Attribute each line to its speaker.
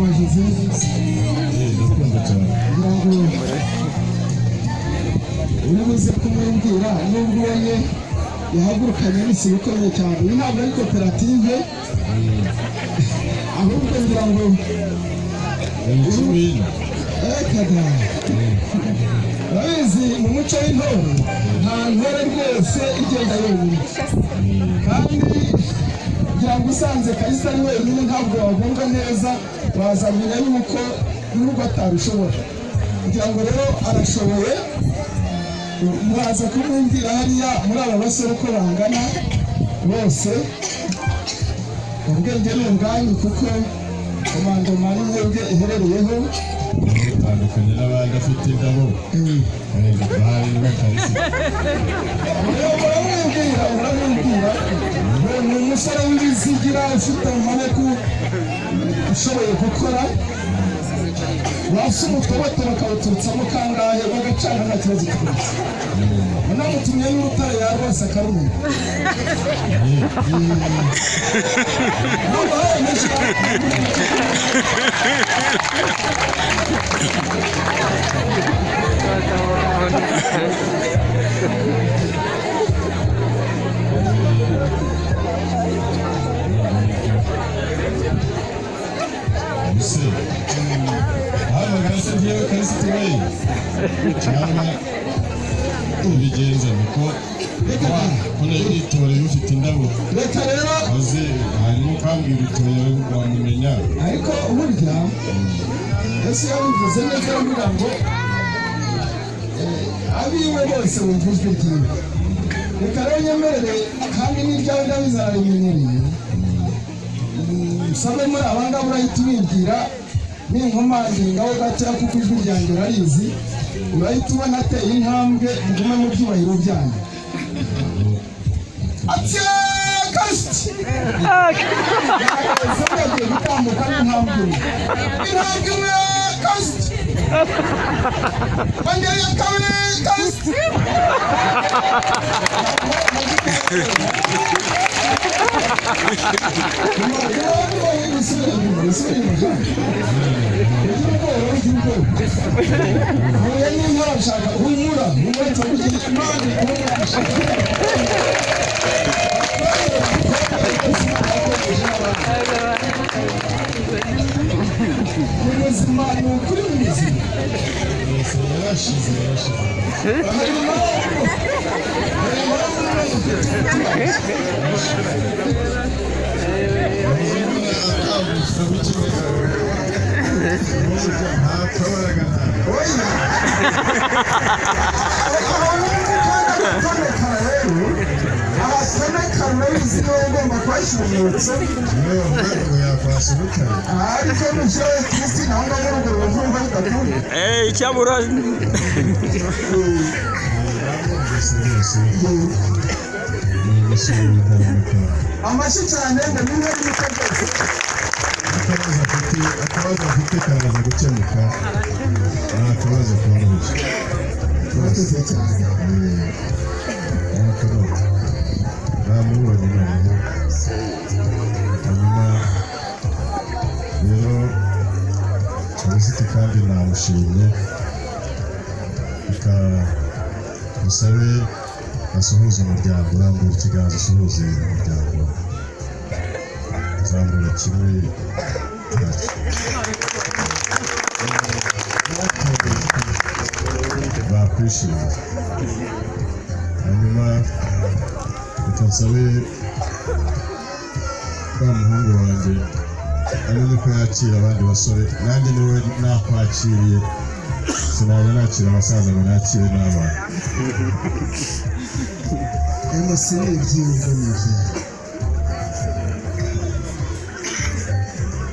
Speaker 1: wagize
Speaker 2: ndakunda cyane
Speaker 1: kugira ngo uribuze kumubwira nubwo ubonye yahagurukanye n'isibo ikomeye cyane. Iyi ntabwo ari koperative ahubwo ngira ngo kada urabizi mu muco w'intore nta ntore rwose igenda yonyine, kandi kugira ngo usanze Kalisa ari wenyine ntabwo wabumva neza, wazamenya yuko nubwo atabishobora. Kugira ngo rero arashoboye, muraza kumwumvira hariya muri aba basore uko bangana bose. Ubwenge ni ubwanyu kuko komandoma ari mwebwe iherereyeho,
Speaker 2: utandukanye n'abandi afite ingabo bahari na Kalisa.
Speaker 1: Muramubwira ni umusore w'ibizigira ufite amaboko ushoboye gukora, wasi umutoboto bakawuturutsamo kangahe bagacana nta kibazo kibazo. Namutumye n'urutare yarwose akarumenya.
Speaker 2: cyangwa ubigenza niko kone itorero ufite indabo
Speaker 1: reka rero
Speaker 2: maze hanyuma ukambwira itorero wamumenya.
Speaker 1: Ariko burya Yesu yabivuze neza avuga ngo abiwe bose bumva ijwi ryiwe. Reka rero nyemerere kandi n'iryawe ndabizararimenyereye, sabe muri abangaba urahita ubibwira n'inkomangingaho gatoya kuko ijwi ryanjye urarizi, urahita ubona ateye intambwe mugume mu byubahiro byanyu. Ati Kalisa yagiye gutambuka n'intambwe imwe Kalisa bongeye kabiri Kalisa ubuzima ni ukuri mu buzima
Speaker 2: yarashize
Speaker 1: amashyi cyane ndabona yuko
Speaker 2: akabazo afite karaza gukemuka, nta kabazo koroheje.
Speaker 1: murakoze cyane.
Speaker 2: namubonye noneho hanyuma rero Kalisa kandi namushimye, reka musabe asuhuze umuryango, urambura ikiganza usuhuze umuryango, uzamura kimwe bakwishimiye. hanyuma reka nsabe wa muhungu wanjye amenye ko yakira abandi basore, nanjye niwe nakwakiriye, sinajya nakira abasaza ngo nakire n'abana.
Speaker 1: Emu si ni ibyiyumvo ni ibyiyumvo.